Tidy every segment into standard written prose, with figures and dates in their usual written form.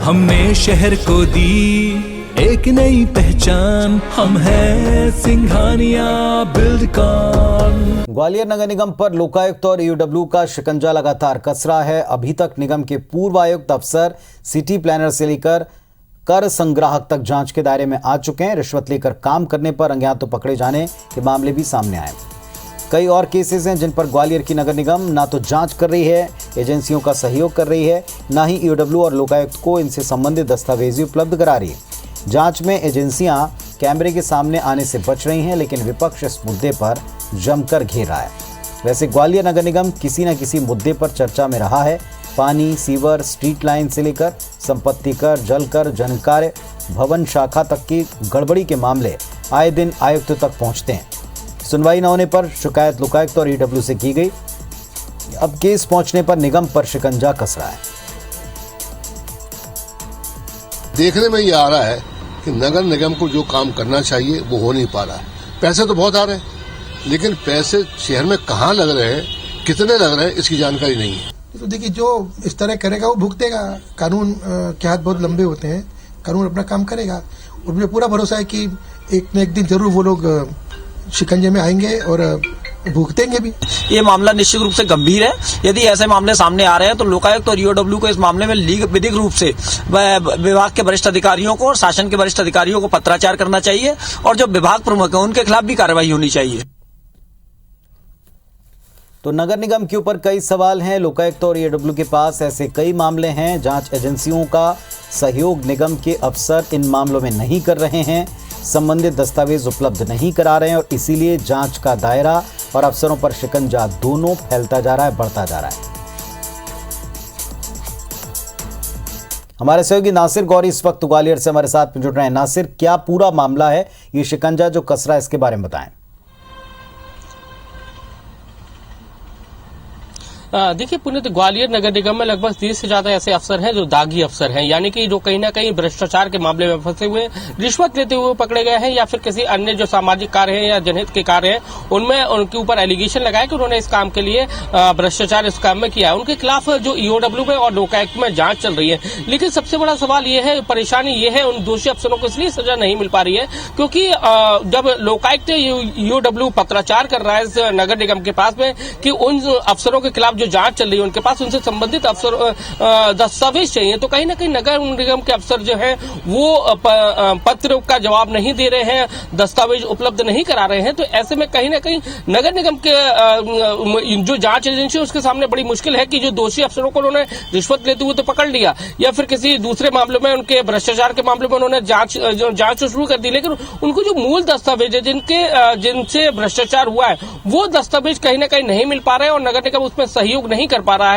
हमने शहर को दी एक नई पहचान, हम हैं सिंघानिया बिल्डकॉन। ग्वालियर नगर निगम पर लोकायुक्त और ईओडब्ल्यू का शिकंजा लगातार कस रहा है। अभी तक निगम के पूर्व आयुक्त अफसर सिटी प्लानर से लेकर कर संग्राहक तक जांच के दायरे में आ चुके हैं। रिश्वत लेकर काम करने पर अज्ञात पकड़े जाने के मामले भी सामने आए। कई और केसेस हैं जिन पर ग्वालियर की नगर निगम ना तो जांच कर रही है, एजेंसियों का सहयोग कर रही है, ना ही ईओडब्ल्यू और लोकायुक्त को इनसे संबंधित दस्तावेज उपलब्ध करा रही है। जांच में एजेंसियां कैमरे के सामने आने से बच रही हैं, लेकिन विपक्ष इस मुद्दे पर जमकर घेर रहा है। वैसे ग्वालियर नगर निगम किसी न किसी मुद्दे पर चर्चा में रहा है। पानी, सीवर, स्ट्रीट लाइन से लेकर संपत्ति कर, जल कर, जनकार्य, भवन शाखा तक की गड़बड़ी के मामले आए दिन आयुक्त तक पहुंचते हैं। सुनवाई न होने पर शिकायत लोकायुक्त और ईओडब्ल्यू से की गई। अब केस पहुंचने पर निगम पर शिकंजा कस रहा है। देखने में ये आ रहा है कि नगर निगम को जो काम करना चाहिए वो हो नहीं पा रहा है। पैसे तो बहुत आ रहे हैं, लेकिन पैसे शहर में कहाँ लग रहे हैं, कितने लग रहे हैं, इसकी जानकारी नहीं है। तो देखिए, जो इस तरह करेगा वो भुगतेगा। कानून के हाथ बहुत लंबे होते हैं, कानून अपना काम करेगा और मुझे पूरा भरोसा है कि एक न एक दिन जरूर वो लोग शिकंजे में आएंगे और भुगतेंगे भी। ये मामला निश्चित रूप से गंभीर है। यदि ऐसे मामले सामने आ रहे हैं तो लोकायुक्त और ईओडब्ल्यू को इस मामले में विधिक रूप से विभाग के वरिष्ठ अधिकारियों को और शासन के वरिष्ठ अधिकारियों को पत्राचार करना चाहिए और जो विभाग प्रमुख है उनके खिलाफ भी कार्रवाई होनी चाहिए। तो नगर निगम के ऊपर कई सवाल हैं। लोकायुक्त और ईओडब्ल्यू के पास ऐसे कई मामले हैं। जांच एजेंसियों का सहयोग निगम के अफसर इन मामलों में नहीं कर रहे हैं, संबंधित दस्तावेज उपलब्ध नहीं करा रहे हैं और इसीलिए जांच का दायरा और अफसरों पर शिकंजा दोनों फैलता जा रहा है, बढ़ता जा रहा है। हमारे सहयोगी नासिर गौरी इस वक्त ग्वालियर से हमारे साथ जुड़ रहे हैं। नासिर, क्या पूरा मामला है, ये शिकंजा जो कस रहा है, इसके बारे में बताएं। देखिए पुनीत, ग्वालियर नगर निगम में लगभग 30 से ज्यादा ऐसे अफसर हैं जो दागी अफसर हैं, यानी कि जो कहीं ना कहीं भ्रष्टाचार के मामले में फंसे हुए, रिश्वत लेते हुए पकड़े गए हैं या फिर किसी अन्य जो सामाजिक कार्य हैं या जनहित के कार्य हैं उनमें उनके ऊपर एलिगेशन लगाया कि उन्होंने इस काम के लिए भ्रष्टाचार इस काम में किया है। उनके खिलाफ जो ईओडब्ल्यू में और लोकायुक्त में जांच चल रही है। लेकिन सबसे बड़ा सवाल ये है, परेशानी ये है, उन दोषी अफसरों को इसलिए सजा नहीं मिल पा रही है क्योंकि जब लोकायुक्त ईओडब्ल्यू पत्राचार कर रहा है इस नगर निगम के पास में कि उन अफसरों के खिलाफ जो जांच चल रही है उनके पास उनसे संबंधित अफसर दस्तावेज चाहिए, तो कहीं ना कहीं नगर निगम के अफसर जो हैं वो पत्र का जवाब नहीं दे रहे हैं, दस्तावेज उपलब्ध नहीं करा रहे हैं। तो ऐसे में कहीं ना कहीं नगर निगम के जो जांच एजेंसी है उसके सामने बड़ी मुश्किल है कि जो दोषी अफसरों को उन्होंने रिश्वत लेते हुए तो पकड़ लिया या फिर किसी दूसरे मामले में उनके भ्रष्टाचार के मामले में उन्होंने जांच शुरू कर दी, लेकिन उनको जो मूल दस्तावेज है जिनसे भ्रष्टाचार हुआ है वो दस्तावेज कहीं ना कहीं नहीं मिल पा रहे हैं और नगर निगम उसमें सहयोग नहीं कर रहा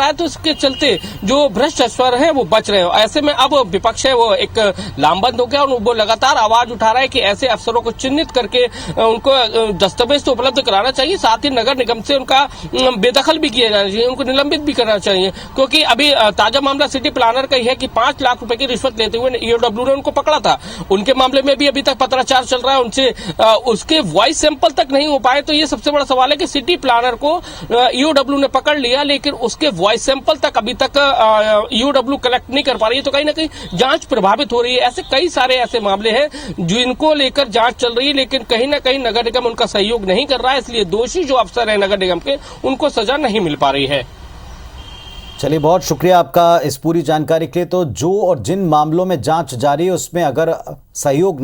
है, तो इसके चलते जो भ्रष्ट अफसर हैं वो बच रहे हैं। ऐसे में अब विपक्ष है वो एक लामबंद हो गया और वो लगातार आवाज उठा रहा है कि ऐसे अफसरों को चिन्हित करके उनको दस्तावेज तो उपलब्ध कराना चाहिए, साथ ही नगर निगम से उनका बेदखल भी किया जाना चाहिए, उनको निलंबित भी करना चाहिए। क्योंकि अभी ताजा मामला सिटी प्लानर का ही है कि 5 लाख रुपए की रिश्वत लेते हुए ईओडब्ल्यू ने उनको पकड़ा था। उनके मामले में भी अभी तक पत्राचार चल रहा है, उनसे उसके वॉइस सैंपल तक नहीं हो पाए। तो ये सबसे बड़ा सवाल है कि सिटी प्लानर को ईओडब्ल्यू ने पकड़ लिया लेकिन उसके वॉइस सैंपल तक अभी तक ईओडब्ल्यू कलेक्ट नहीं कर पा रही है, तो कहीं ना कहीं जांच प्रभावित हो रही है। ऐसे कई सारे ऐसे मामले हैं जिनको लेकर जांच चल रही है, लेकिन कहीं ना कहीं नगर निगम उनका सहयोग नहीं कर रहा है, इसलिए दोषी जो अफसर है नगर निगम के उनको सजा नहीं मिल पा रही है। चलिए, बहुत शुक्रिया आपका इस पूरी जानकारी के लिए। तो जो और जिन मामलों में जांच जारी है उसमें अगर सहयोग